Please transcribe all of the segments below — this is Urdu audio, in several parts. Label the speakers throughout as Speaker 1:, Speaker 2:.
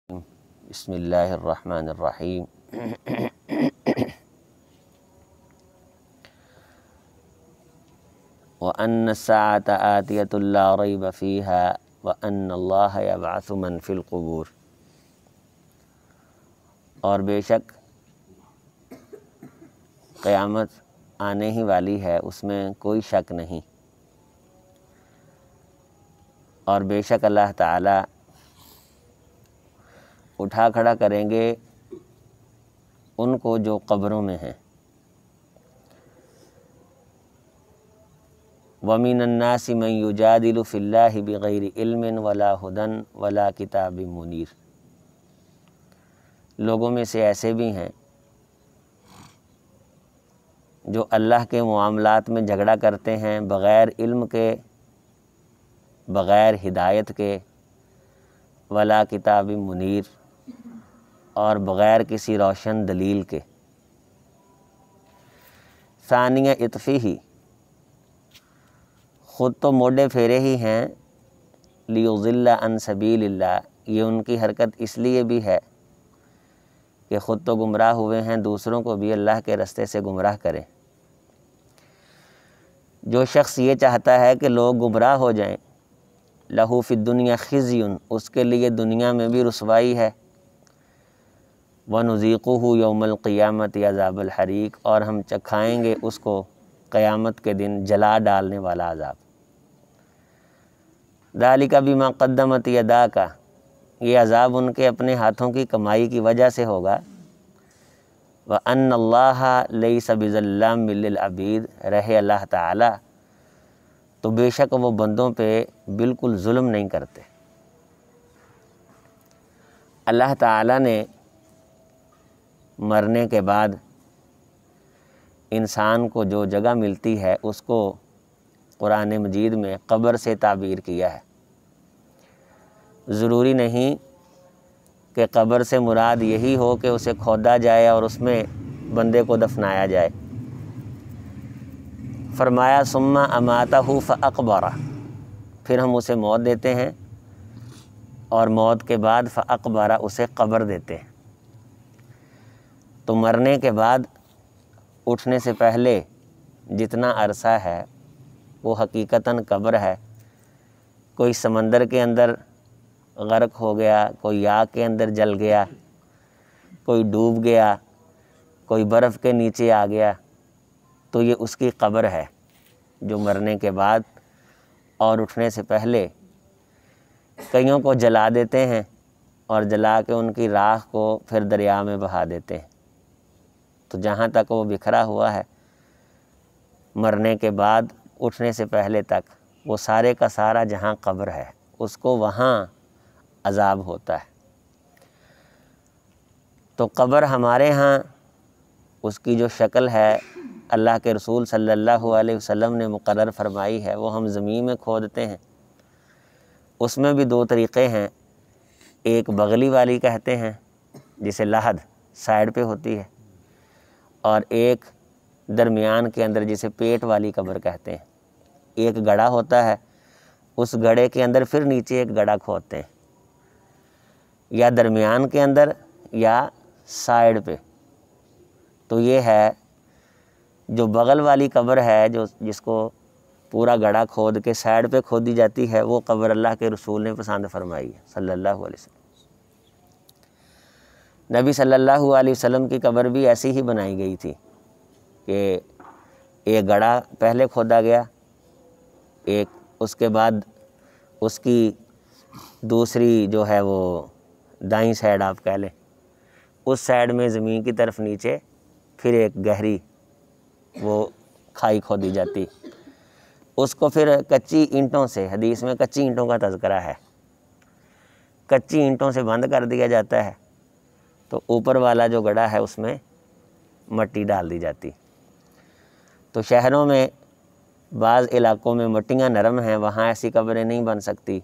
Speaker 1: بسم اللہ الرحمن الرحیم۔ وَأَنَّ السَّاعَةَ آتِيَةٌ لَا رَيْبَ فِيهَا وَأَنَّ اللَّهَ يَبْعَثُ مَن فِي الْقُبُورِ۔ اور بے شک قیامت آنے ہی والی ہے، اس میں کوئی شک نہیں، اور بے شک اللہ تعالیٰ اٹھا کھڑا کریں گے ان کو جو قبروں میں ہیں۔ وَمِنَ النَّاسِ مَن يُجَادِلُ فِي اللَّهِ بِغَيْرِ عِلْمٍ وَلَا هُدًى وَلَا كِتَابٍ مُنِيرٍ۔ لوگوں میں سے ایسے بھی ہیں جو اللہ کے معاملات میں جھگڑا کرتے ہیں بغیر علم کے، بغیر ہدایت کے، ولا کتاب منیر، اور بغیر کسی روشن دلیل کے۔ ثانیہ اطفیہ، خود تو موڈے پھیرے ہی ہیں، لیضل عن سبیل اللہ، یہ ان کی حرکت اس لیے بھی ہے کہ خود تو گمراہ ہوئے ہیں، دوسروں کو بھی اللہ کے رستے سے گمراہ کریں۔ جو شخص یہ چاہتا ہے کہ لوگ گمراہ ہو جائیں، لہو فی الدنیا خزی، اس کے لیے دنیا میں بھی رسوائی ہے، وَنُذِيقُهُ يَوْمَ الْقِيَامَةِ عَذَابَ الْحَرِيقِ، اور ہم چکھائیں گے اس کو قیامت کے دن جلا ڈالنے والا عذاب۔ ذَلِكَ بِمَا قَدَّمَتْ يَدَاكَ، یہ عذاب ان کے اپنے ہاتھوں کی کمائی کی وجہ سے ہوگا۔ وَأَنَّ اللَّهَ لَيْسَ بِظَلَّامٍ لِّلْعَبِيدِ، رہے اللہ تعالیٰ تو بے شک وہ بندوں پہ بالکل ظلم نہیں کرتے۔ اللہ تعالیٰ نے مرنے کے بعد انسان کو جو جگہ ملتی ہے اس کو قرآن مجید میں قبر سے تعبیر کیا ہے۔ ضروری نہیں کہ قبر سے مراد یہی ہو کہ اسے کھودا جائے اور اس میں بندے کو دفنایا جائے۔ فرمایا ثم اماتہ فاقبرہ، پھر ہم اسے موت دیتے ہیں اور موت کے بعد فاقبرہ، اسے قبر دیتے ہیں۔ تو مرنے کے بعد اٹھنے سے پہلے جتنا عرصہ ہے وہ حقیقتاً قبر ہے۔ کوئی سمندر کے اندر غرق ہو گیا، کوئی آگ کے اندر جل گیا، کوئی ڈوب گیا، کوئی برف کے نیچے آ گیا، تو یہ اس کی قبر ہے جو مرنے کے بعد اور اٹھنے سے پہلے کئیوں کو جلا دیتے ہیں اور جلا کے ان کی راکھ کو پھر دریا میں بہا دیتے ہیں۔ تو جہاں تک وہ بکھرا ہوا ہے مرنے کے بعد اٹھنے سے پہلے تک، وہ سارے کا سارا جہاں قبر ہے اس کو وہاں عذاب ہوتا ہے۔ تو قبر ہمارے ہاں اس کی جو شکل ہے اللہ کے رسول صلی اللہ علیہ وسلم نے مقرر فرمائی ہے، وہ ہم زمین میں کھودتے ہیں۔ اس میں بھی دو طریقے ہیں، ایک بغلی والی کہتے ہیں جسے لحد سائڈ پہ ہوتی ہے، اور ایک درمیان کے اندر جسے پیٹ والی قبر کہتے ہیں۔ ایک گڑھا ہوتا ہے، اس گڑھے کے اندر پھر نیچے ایک گڑھا کھودتے ہیں، یا درمیان کے اندر یا سائڈ پہ۔ تو یہ ہے جو بغل والی قبر ہے، جس کو پورا گڑھا کھود کے سائڈ پہ کھودی جاتی ہے، وہ قبر اللہ کے رسول نے پسند فرمائی ہے صلی اللہ علیہ وسلم۔ نبی صلی اللہ علیہ وسلم کی قبر بھی ایسی ہی بنائی گئی تھی کہ ایک گڑھا پہلے کھودا گیا، ایک اس کے بعد اس کی دوسری جو ہے وہ دائیں سائڈ آپ کہہ لیں، اس سائڈ میں زمین کی طرف نیچے پھر ایک گہری وہ کھائی کھودی جاتی، اس کو پھر کچی اینٹوں سے، حدیث میں کچی اینٹوں کا تذکرہ ہے، کچی اینٹوں سے بند کر دیا جاتا ہے، تو اوپر والا جو گڑھا ہے اس میں مٹی ڈال دی جاتی۔ تو شہروں میں بعض علاقوں میں مٹیاں نرم ہیں، وہاں ایسی قبریں نہیں بن سکتی،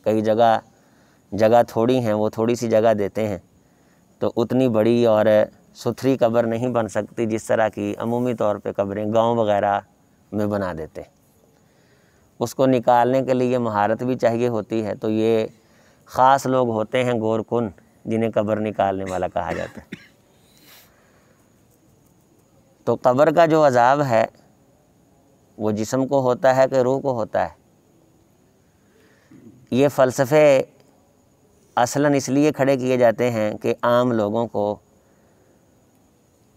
Speaker 1: کئی جگہ تھوڑی ہیں، وہ تھوڑی سی جگہ دیتے ہیں، تو اتنی بڑی اور ستھری قبر نہیں بن سکتی جس طرح کی عمومی طور پہ قبریں گاؤں وغیرہ میں بنا دیتے۔ اس کو نکالنے کے لیے مہارت بھی چاہیے ہوتی ہے، تو یہ خاص لوگ ہوتے ہیں غور کن، جنہیں قبر نکالنے والا کہا جاتا ہے۔ تو قبر کا جو عذاب ہے وہ جسم کو ہوتا ہے کہ روح کو ہوتا ہے؟ یہ فلسفے اصلاً اس لیے کھڑے کیے جاتے ہیں کہ عام لوگوں کو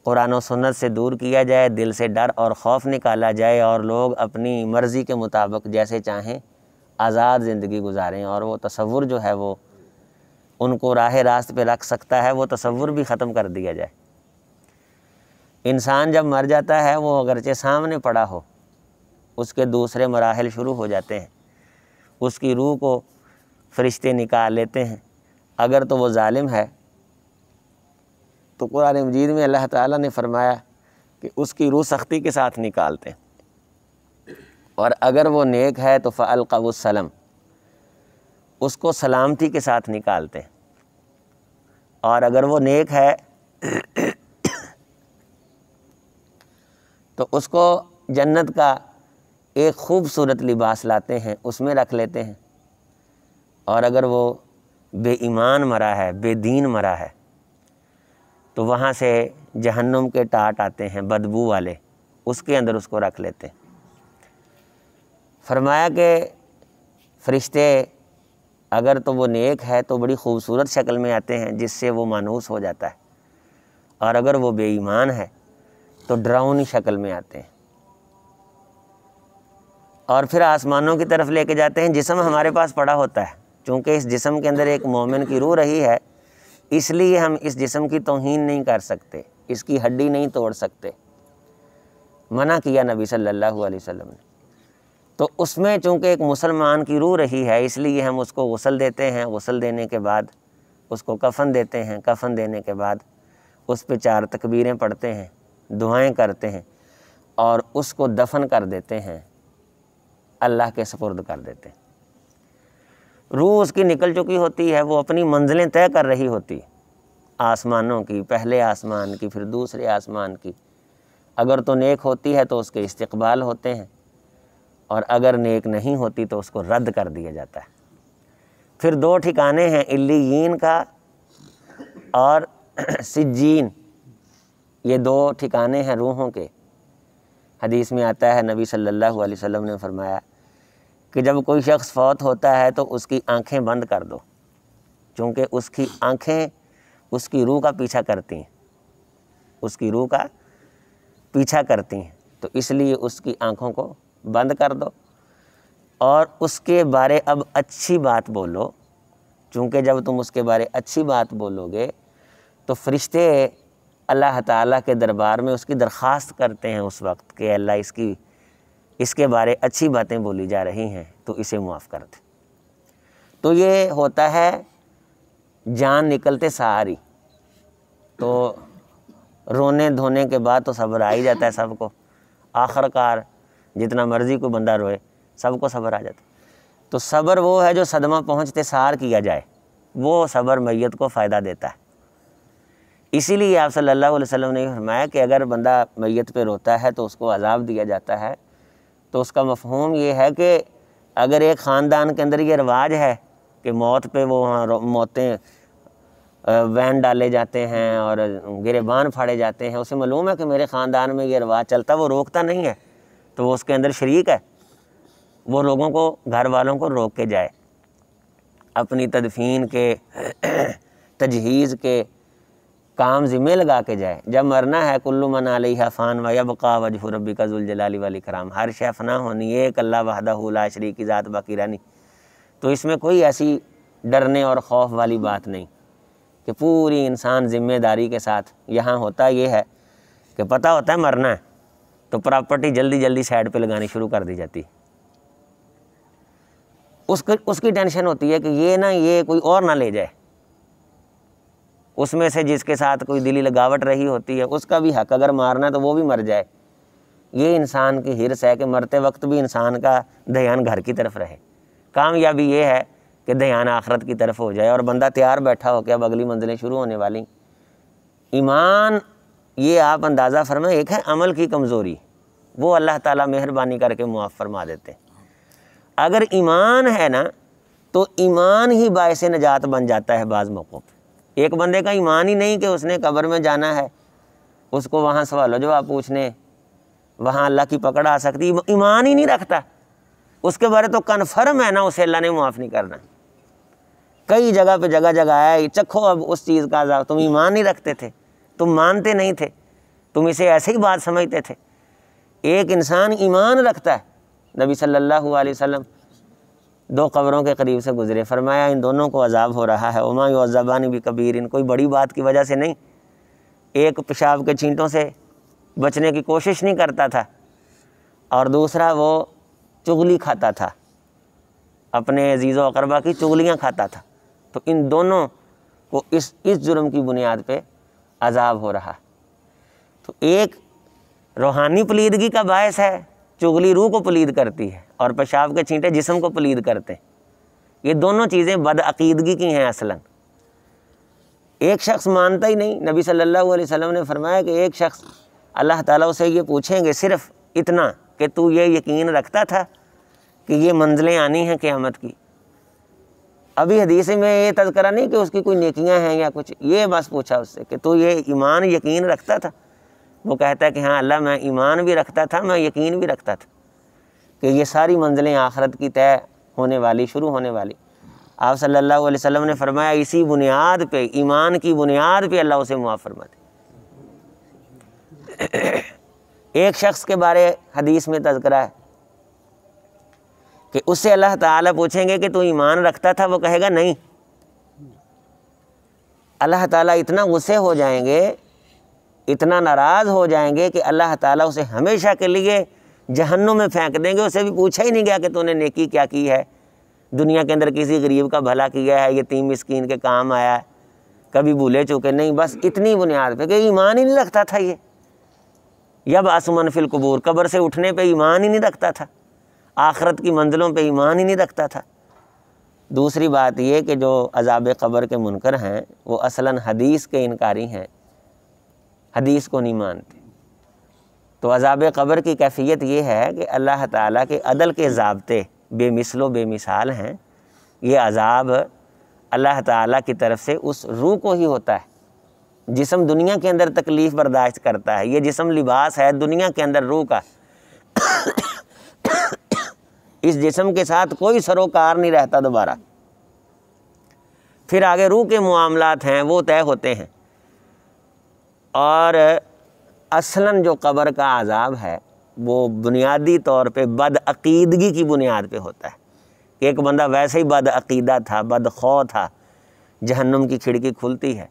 Speaker 1: قرآن و سنت سے دور کیا جائے، دل سے ڈر اور خوف نکالا جائے، اور لوگ اپنی مرضی کے مطابق جیسے چاہیں آزاد زندگی گزاریں، اور وہ تصور جو ہے وہ ان کو راہ راست پہ رکھ سکتا ہے، وہ تصور بھی ختم کر دیا جائے۔ انسان جب مر جاتا ہے وہ اگرچہ سامنے پڑا ہو، اس کے دوسرے مراحل شروع ہو جاتے ہیں، اس کی روح کو فرشتے نکال لیتے ہیں۔ اگر تو وہ ظالم ہے تو قرآن مجید میں اللہ تعالیٰ نے فرمایا کہ اس کی روح سختی کے ساتھ نکالتے ہیں، اور اگر وہ نیک ہے تو فَأَلْقَوُا السَّلَمَ، اس کو سلامتی کے ساتھ نکالتے ہیں، اور اگر وہ نیک ہے تو اس کو جنت کا ایک خوبصورت لباس لاتے ہیں، اس میں رکھ لیتے ہیں، اور اگر وہ بے ایمان مرا ہے، بے دین مرا ہے، تو وہاں سے جہنم کے ٹاٹ آتے ہیں بدبو والے، اس کے اندر اس کو رکھ لیتے ہیں۔ فرمایا کہ فرشتے اگر تو وہ نیک ہے تو بڑی خوبصورت شکل میں آتے ہیں جس سے وہ مانوس ہو جاتا ہے، اور اگر وہ بے ایمان ہے تو ڈراؤنی شکل میں آتے ہیں، اور پھر آسمانوں کی طرف لے کے جاتے ہیں۔ جسم ہمارے پاس پڑا ہوتا ہے، چونکہ اس جسم کے اندر ایک مومن کی روح رہی ہے، اس لیے ہم اس جسم کی توہین نہیں کر سکتے، اس کی ہڈی نہیں توڑ سکتے، منع کیا نبی صلی اللہ علیہ وسلم نے۔ تو اس میں چونکہ ایک مسلمان کی روح رہی ہے، اس لیے ہم اس کو غسل دیتے ہیں، غسل دینے کے بعد اس کو کفن دیتے ہیں، کفن دینے کے بعد اس پہ 4 تکبیریں پڑھتے ہیں، دعائیں کرتے ہیں، اور اس کو دفن کر دیتے ہیں، اللہ کے سپرد کر دیتے ہیں۔ روح اس کی نکل چکی ہوتی ہے، وہ اپنی منزلیں طے کر رہی ہوتی، آسمانوں کی، پہلے آسمان کی، پھر دوسرے آسمان کی۔ اگر تو نیک ہوتی ہے تو اس کے استقبال ہوتے ہیں، اور اگر نیک نہیں ہوتی تو اس کو رد کر دیا جاتا ہے۔ پھر 2 ٹھکانے ہیں، علیین کا اور سجین، یہ 2 ٹھکانے ہیں روحوں کے۔ حدیث میں آتا ہے نبی صلی اللہ علیہ وسلم نے فرمایا کہ جب کوئی شخص فوت ہوتا ہے تو اس کی آنکھیں بند کر دو، چونکہ اس کی آنکھیں اس کی روح کا پیچھا کرتی ہیں، اس کی روح کا پیچھا کرتی ہیں، تو اس لیے اس کی آنکھوں کو بند کر دو، اور اس کے بارے اب اچھی بات بولو، چونکہ جب تم اس کے بارے اچھی بات بولو گے تو فرشتے اللہ تعالیٰ کے دربار میں اس کی درخواست کرتے ہیں اس وقت کہ اللہ اس کے بارے اچھی باتیں بولی جا رہی ہیں تو اسے معاف کر دے۔ تو یہ ہوتا ہے جان نکلتے ساری، تو رونے دھونے کے بعد تو صبر آ ہی جاتا ہے سب کو، آخر کار جتنا مرضی کو بندہ روئے سب کو صبر آ جاتا ہے۔ تو صبر وہ ہے جو صدمہ پہنچتے سار کیا جائے، وہ صبر میت کو فائدہ دیتا ہے۔ اسی لیے آپ صلی اللہ علیہ وسلم نے فرمایا کہ اگر بندہ میت پہ روتا ہے تو اس کو عذاب دیا جاتا ہے، تو اس کا مفہوم یہ ہے کہ اگر ایک خاندان کے اندر یہ رواج ہے کہ موت پہ وہ موتیں وین ڈالے جاتے ہیں اور گریبان پھاڑے جاتے ہیں، اسے معلوم ہے کہ میرے خاندان میں یہ رواج چلتا، وہ روکتا نہیں ہے، تو وہ اس کے اندر شریک ہے، وہ لوگوں کو، گھر والوں کو روک کے جائے، اپنی تدفین کے تجہیز کے کام ذمہ لگا کے جائے۔ جب مرنا ہے کل من علیہا فان ویبقی وجہ ربک ذو الجلال والاکرام، ہر شے فنا ہونی، ایک اللہ وحدہ لا شریک کی ذات باقی رہنی۔ تو اس میں کوئی ایسی ڈرنے اور خوف والی بات نہیں کہ پوری انسان ذمہ داری کے ساتھ، یہاں ہوتا یہ ہے کہ پتہ ہوتا ہے مرنا ہے تو پراپرٹی جلدی جلدی سائڈ پہ لگانی شروع کر دی جاتی، اس کی ٹینشن ہوتی ہے کہ یہ کوئی اور نہ لے جائے، اس میں سے جس کے ساتھ کوئی دلی لگاوٹ رہی ہوتی ہے اس کا بھی حق اگر مارنا ہے تو وہ بھی مر جائے۔ یہ انسان کی حرص ہے کہ مرتے وقت بھی انسان کا دھیان گھر کی طرف رہے۔ کامیابی یہ ہے کہ دھیان آخرت کی طرف ہو جائے اور بندہ تیار بیٹھا ہو کہ اب اگلی منزلیں شروع ہونے والی۔ ایمان، یہ آپ اندازہ فرمائیں، ایک ہے عمل کی کمزوری، وہ اللہ تعالیٰ مہربانی کر کے معاف فرما دیتے ہیں۔ اگر ایمان ہے نا تو ایمان ہی باعث نجات بن جاتا ہے بعض موقعوں پہ۔ ایک بندے کا ایمان ہی نہیں کہ اس نے قبر میں جانا ہے، اس کو وہاں سوال و جواب پوچھنے، وہاں اللہ کی پکڑ آ سکتی، ایمان ہی نہیں رکھتا، اس کے بارے تو کنفرم ہے نا اسے اللہ نے معاف نہیں کرنا۔ کئی جگہ پہ جگہ آیا چکھو اب اس چیز کا عذاب، تم ایمان نہیں رکھتے تھے، تم مانتے نہیں تھے، تم اسے ایسے ہی بات سمجھتے تھے۔ ایک انسان ایمان رکھتا ہے، نبی صلی اللہ علیہ وسلم 2 قبروں کے قریب سے گزرے، فرمایا ان دونوں کو عذاب ہو رہا ہے، وما یعذبان بکبیر، کوئی بڑی بات کی وجہ سے نہیں، ایک پیشاب کے چھینٹوں سے بچنے کی کوشش نہیں کرتا تھا اور دوسرا وہ چغلی کھاتا تھا، اپنے عزیز و اقربا کی چغلیاں کھاتا تھا، تو ان دونوں کو اس جرم کی بنیاد پہ عذاب ہو رہا۔ تو ایک روحانی پلیدگی کا باعث ہے، چغلی روح کو پلید کرتی ہے، اور پیشاب کے چھینٹے جسم کو پلید کرتے ہیں۔ یہ دونوں چیزیں بدعقیدگی کی ہیں اصلاً۔ ایک شخص مانتا ہی نہیں، نبی صلی اللہ علیہ وسلم نے فرمایا کہ ایک شخص اللہ تعالیٰ اسے یہ پوچھیں گے صرف اتنا کہ تو یہ یقین رکھتا تھا کہ یہ منزلیں آنی ہیں قیامت کی۔ ابھی حدیث میں یہ تذکرہ نہیں کہ اس کی کوئی نیکیاں ہیں یا کچھ، یہ بس پوچھا اس سے کہ تو یہ ایمان یقین رکھتا تھا؟ وہ کہتا ہے کہ ہاں اللہ میں ایمان بھی رکھتا تھا، میں یقین بھی رکھتا تھا کہ یہ ساری منزلیں آخرت کی طے ہونے والی، شروع ہونے والی۔ آپ صلی اللہ علیہ وسلم نے فرمایا اسی بنیاد پہ، ایمان کی بنیاد پہ اللہ اسے معاف فرماتے۔ ایک شخص کے بارے حدیث میں تذکرہ ہے کہ اس سے اللہ تعالیٰ پوچھیں گے کہ تو ایمان رکھتا تھا، وہ کہے گا نہیں۔ اللہ تعالیٰ اتنا غصے ہو جائیں گے، اتنا ناراض ہو جائیں گے کہ اللہ تعالیٰ اسے ہمیشہ کے لیے جہنم میں پھینک دیں گے۔ اسے بھی پوچھا ہی نہیں گیا کہ تو نے نیکی کیا کی ہے، دنیا کے اندر کسی غریب کا بھلا کیا ہے، یتیم مسکین کے کام آیا ہے، کبھی بھولے چوکے نہیں، بس اتنی بنیاد پہ کہ ایمان ہی نہیں رکھتا تھا۔ یہ یبعث من فی القبور، قبر سے اٹھنے پہ ایمان ہی نہیں رکھتا تھا، آخرت کی منزلوں پہ ایمان ہی نہیں رکھتا تھا۔ دوسری بات یہ کہ جو عذاب قبر کے منکر ہیں وہ اصلاً حدیث کے انکاری ہیں، حدیث کو نہیں مانتے۔ تو عذاب قبر کی کیفیت یہ ہے کہ اللہ تعالیٰ کے عدل کے ضابطے بے مثل و بے مثال ہیں۔ یہ عذاب اللہ تعالیٰ کی طرف سے اس روح کو ہی ہوتا ہے۔ جسم دنیا کے اندر تکلیف برداشت کرتا ہے، یہ جسم لباس ہے دنیا کے اندر روح کا۔ اس جسم کے ساتھ کوئی سروکار نہیں رہتا دوبارہ۔ پھر آگے روح کے معاملات ہیں وہ طے ہوتے ہیں۔ اور اصلاً جو قبر کا عذاب ہے وہ بنیادی طور پہ بدعقیدگی کی بنیاد پہ ہوتا ہے۔ ایک بندہ ویسے ہی بدعقیدہ تھا، بدخو تھا، جہنم کی کھڑکی کھلتی ہے۔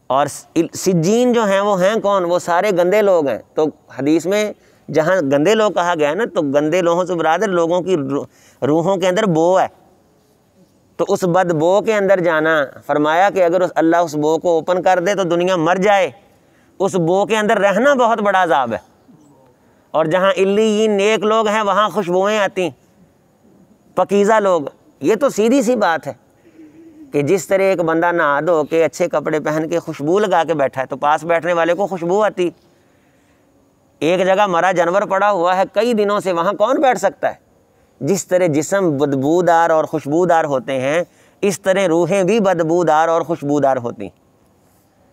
Speaker 1: اور سجین جو ہیں وہ ہیں کون؟ وہ سارے گندے لوگ ہیں۔ تو حدیث میں جہاں گندے لوگ کہا گیا ہے نا، تو گندے لوگوں سے برادر لوگوں کی روحوں کے اندر بو ہے، تو اس بدبو کے اندر جانا، فرمایا کہ اگر اللہ اس بو کو اوپن کر دے تو دنیا مر جائے، اس بو کے اندر رہنا بہت بڑا عذاب ہے۔ اور جہاں علیین نیک لوگ ہیں وہاں خوشبوئیں آتی، پاکیزہ لوگ۔ یہ تو سیدھی سی بات ہے کہ جس طرح ایک بندہ نہا دھو کے اچھے کپڑے پہن کے خوشبو لگا کے بیٹھا ہے تو پاس بیٹھنے والے کو خوشبو آتی۔ ایک جگہ مرا جانور پڑا ہوا ہے کئی دنوں سے، وہاں کون بیٹھ سکتا ہے؟ جس طرح جسم بدبودار اور خوشبودار ہوتے ہیں، اس طرح روحیں بھی بدبودار اور خوشبودار ہوتی ہیں۔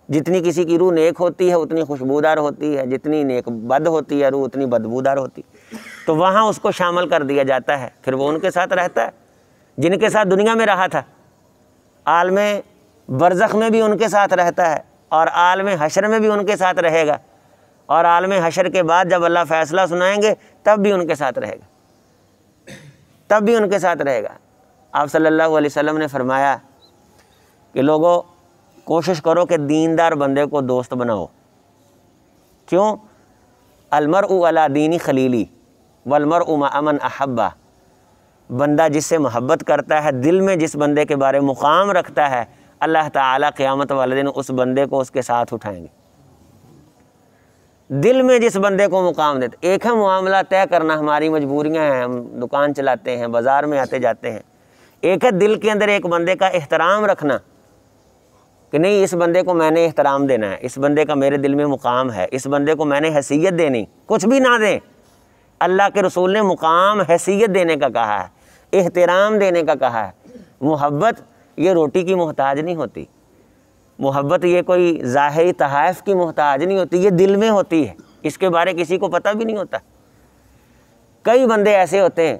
Speaker 1: جتنی کسی کی روح نیک ہوتی ہے اتنی خوشبودار ہوتی ہے، جتنی نیک بد ہوتی ہے روح اتنی بدبودار ہوتی ہے۔ تو وہاں اس کو شامل کر دیا جاتا ہے، پھر وہ ان کے ساتھ رہتا ہے جن کے ساتھ دنیا میں رہا تھا۔ عالم برزخ میں بھی ان کے ساتھ رہتا ہے، اور عالم حشر میں بھی ان کے ساتھ رہے گا، اور عالم حشر کے بعد جب اللہ فیصلہ سنائیں گے تب بھی ان کے ساتھ رہے گا، تب بھی ان کے ساتھ رہے گا۔ آپ صلی اللہ علیہ وسلم نے فرمایا کہ لوگوں کوشش کرو کہ دیندار بندے کو دوست بناؤ۔ کیوں؟ المرء علی دین خلیلی والمرء مع من احبہ، بندہ جس سے محبت کرتا ہے، دل میں جس بندے کے بارے مقام رکھتا ہے، اللہ تعالیٰ قیامت والے دن اس بندے کو اس کے ساتھ اٹھائیں گے۔ دل میں جس بندے کو مقام دیتے، ایک ہے معاملہ طے کرنا، ہماری مجبوریاں ہیں، ہم دکان چلاتے ہیں، بازار میں آتے جاتے ہیں، ایک ہے دل کے اندر ایک بندے کا احترام رکھنا کہ نہیں اس بندے کو میں نے احترام دینا ہے، اس بندے کا میرے دل میں مقام ہے، اس بندے کو میں نے حیثیت دینی، کچھ بھی نہ دیں، اللہ کے رسول نے مقام حیثیت دینے کا کہا ہے۔ احترام دینے کا کہا ہے۔ محبت یہ روٹی کی محتاج نہیں ہوتی، محبت یہ کوئی ظاہری تحائف کی محتاج نہیں ہوتی، یہ دل میں ہوتی ہے، اس کے بارے کسی کو پتہ بھی نہیں ہوتا۔ کئی بندے ایسے ہوتے ہیں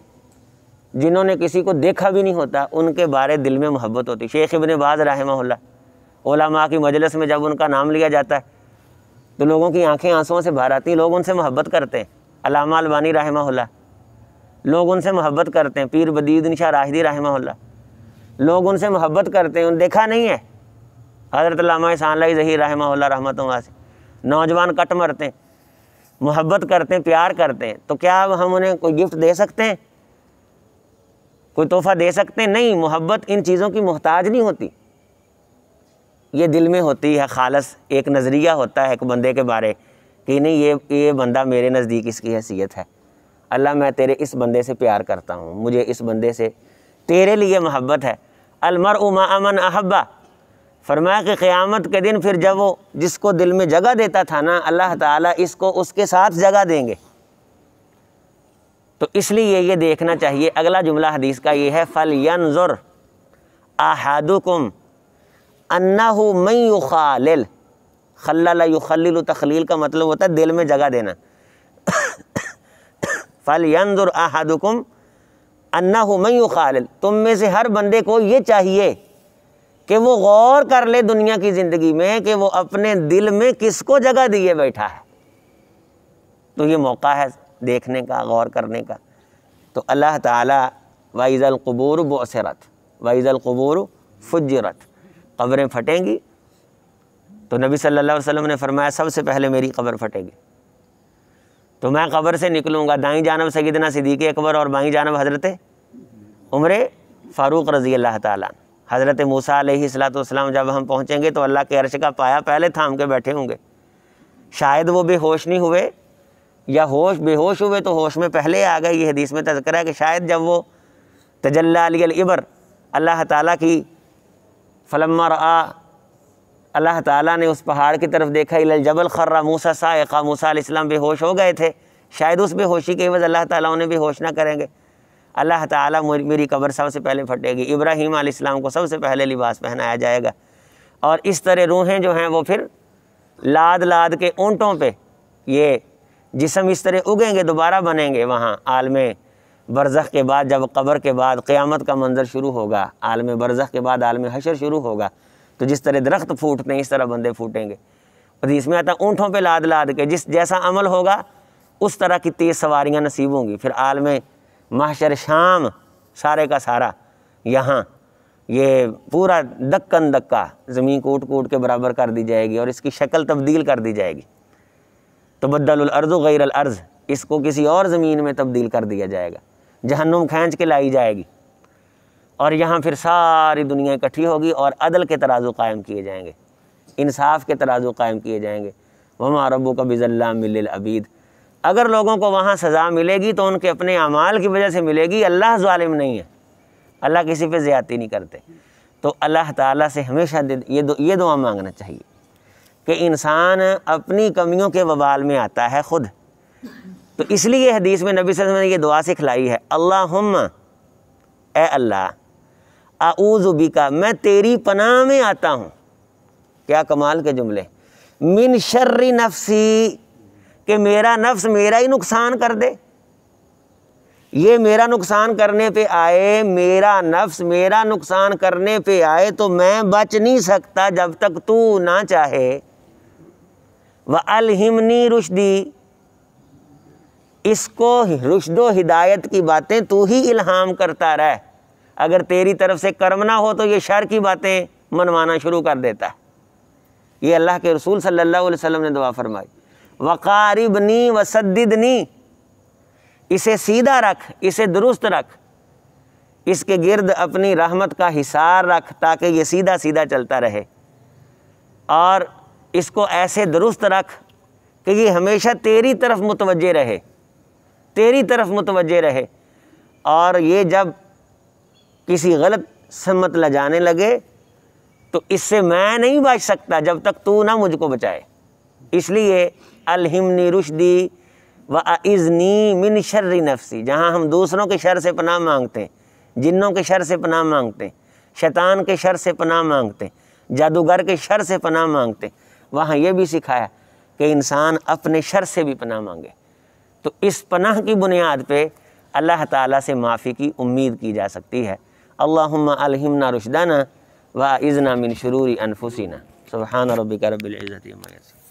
Speaker 1: جنہوں نے کسی کو دیکھا بھی نہیں ہوتا، ان کے بارے دل میں محبت ہوتی۔ شیخ ابن باز رحمہ اللہ، علماء کی مجلس میں جب ان کا نام لیا جاتا ہے تو لوگوں کی آنکھیں آنسوؤں سے بھر آتی ہیں، لوگ ان سے محبت کرتے ہیں۔ علامہ البانی رحمہ اللہ، لوگ ان سے محبت کرتے ہیں۔ پیر بدیع شاہ راشدی رحمہ اللہ، لوگ ان سے محبت کرتے ہیں، ان دیکھا نہیں ہے۔ حضرت علامہ احسان اللہ ظہیر رحمہ اللہ رحمۃ واسع، نوجوان کٹ مرتے ہیں، محبت کرتے ہیں، پیار کرتے ہیں، تو کیا ہم انہیں کوئی گفٹ دے سکتے ہیں، کوئی تحفہ دے سکتے ہیں؟ نہیں، محبت ان چیزوں کی محتاج نہیں ہوتی، یہ دل میں ہوتی ہے خالص۔ ایک نظریہ ہوتا ہے ایک بندے کے بارے کہ نہیں یہ بندہ میرے نزدیک اس کی حیثیت ہے، اللہ میں تیرے اس بندے سے پیار کرتا ہوں، مجھے اس بندے سے تیرے لیے محبت ہے۔ المرء مع من احبہ، فرمایا کہ قیامت کے دن پھر جب وہ جس کو دل میں جگہ دیتا تھا نا، اللہ تعالیٰ اس کو اس کے ساتھ جگہ دیں گے۔ تو اس لیے یہ دیکھنا چاہیے۔ اگلا جملہ حدیث کا یہ ہے فَلْيَنْظُرْ أَحَدُكُمْ أَنَّهُ مَنْ يُخَالِلْ، خلل یخلل تخلیل کا مطلب ہوتا ہے دل میں جگہ دینا۔ فَلْيَنْظُرْ أَحَدُكُمْ أَنَّهُ مَنْ يُخَالِلْ، تم میں سے ہر بندے کو یہ چاہیے کہ وہ غور کر لے دنیا کی زندگی میں کہ وہ اپنے دل میں کس کو جگہ دیے بیٹھا ہے۔ تو یہ موقع ہے دیکھنے کا، غور کرنے کا۔ تو اللہ تعالیٰ وَإِذَا الْقُبُورُ بُعْثِرَتْ وَإِذَا الْقُبُورُ فُجِّرَتْ، قبریں پھٹیں گی تو نبی صلی اللہ علیہ وسلم نے فرمایا سب سے پہلے میری قبر پھٹے گی، تو میں قبر سے نکلوں گا، دائیں جانب سیدنا صدیق اکبر اور بائیں جانب حضرت عمر فاروق رضی اللہ تعالیٰ عنہ۔ حضرت موسیٰ علیہ السلام جب ہم پہنچیں گے تو اللہ کے عرش کا پایا پہلے تھام کے بیٹھے ہوں گے، شاید وہ بے ہوش نہیں ہوئے، یا بے ہوش ہوئے تو ہوش میں پہلے آ گئے۔ یہ حدیث میں تذکرہ ہے کہ شاید جب وہ تجلی علی العبر اللہ تعالیٰ کی فلما رآ، اللہ تعالیٰ نے اس پہاڑ کی طرف دیکھا، الی الجبل خر موسیٰ صاعقا، موسیٰ علیہ السلام بے ہوش ہو گئے تھے، شاید اس بے ہوشی کے عوض اللہ تعالیٰ انہیں بے ہوش نہ کریں گے۔ اللہ تعالیٰ میری قبر سب سے پہلے پھٹے گی، ابراہیم علیہ السلام کو سب سے پہلے لباس پہنایا جائے گا، اور اس طرح روحیں جو ہیں وہ پھر لاد لاد کے اونٹوں پہ یہ جسم اس طرح اگیں گے، دوبارہ بنیں گے وہاں عالم برزخ کے بعد، جب قبر کے بعد قیامت کا منظر شروع ہوگا، عالم برزخ کے بعد عالم حشر شروع ہوگا، تو جس طرح درخت پھوٹتے ہیں اس طرح بندے پھوٹیں گے۔ حدیث میں آتا ہے اونٹوں پہ لاد لاد کے، جیسا عمل ہوگا اس طرح کی تیز سواریاں نصیب ہوں گی۔ پھر عالم محشر شام سارے کا سارا یہاں یہ پورا دکن دکا زمین کوٹ کوٹ کے برابر کر دی جائے گی، اور اس کی شکل تبدیل کر دی جائے گی، تبدل الارض غیر الارض، اس کو کسی اور زمین میں تبدیل کر دیا جائے گا، جہنم کھینچ کے لائی جائے گی، اور یہاں پھر ساری دنیا اکٹھی ہوگی اور عدل کے ترازو قائم کیے جائیں گے، انصاف کے ترازو قائم کیے جائیں گے۔ وما ربک بظلام للعبید، اگر لوگوں کو وہاں سزا ملے گی تو ان کے اپنے اعمال کی وجہ سے ملے گی، اللہ ظالم نہیں ہے، اللہ کسی پہ زیادتی نہیں کرتے۔ تو اللہ تعالیٰ سے ہمیشہ یہ دعا مانگنا چاہیے کہ انسان اپنی کمیوں کے وبال میں آتا ہے خود۔ تو اس لیے حدیث میں نبی صلی اللہ علیہ وسلم نے یہ دعا سکھلائی ہے، اللہم، اے اللہ، اعوذ بکا، میں تیری پناہ میں آتا ہوں۔ کیا کمال کے جملے، من شر نفسی، کہ میرا نفس میرا ہی نقصان کر دے، یہ میرا نقصان کرنے پہ آئے، میرا نفس میرا نقصان کرنے پہ آئے تو میں بچ نہیں سکتا جب تک تو نہ چاہے۔ وَأَلْهِمْنِي رُشْدِي، اس کو رشد و ہدایت کی باتیں تو ہی الہام کرتا رہ، اگر تیری طرف سے کرم نہ ہو تو یہ شر کی باتیں منوانا شروع کر دیتا ہے۔ یہ اللہ کے رسول صلی اللہ علیہ وسلم نے دعا فرمائی۔ وَقَارِبْنِي وَسَدِّدْنِي، اسے سیدھا رکھ، اسے درست رکھ، اس کے گرد اپنی رحمت کا حصار رکھ تاکہ یہ سیدھا سیدھا چلتا رہے، اور اس کو ایسے درست رکھ کہ یہ ہمیشہ تیری طرف متوجہ رہے، تیری طرف متوجہ رہے، اور یہ جب کسی غلط سمت لجانے لگے تو اس سے میں نہیں بچ سکتا جب تک تو نہ مجھ کو بچائے۔ اس لیے الہمنی رشدی وَأَعِذْنِی مِنْ شَرِّ نَفْسِی، جہاں ہم دوسروں کے شر سے پناہ مانگتے ہیں، جنوں کے شر سے پناہ مانگتے، شیطان کے شر سے پناہ مانگتے، جادوگر کے شر سے پناہ مانگتے، وہاں یہ بھی سکھایا کہ انسان اپنے شر سے بھی پناہ مانگے۔ تو اس پناہ کی بنیاد پہ اللہ تعالیٰ سے معافی کی امید کی جا سکتی ہے۔ اللہم الہمنا رشدنا واعذنا من شرور انفسنا۔ سبحان ربک رب العزت عما یصفون۔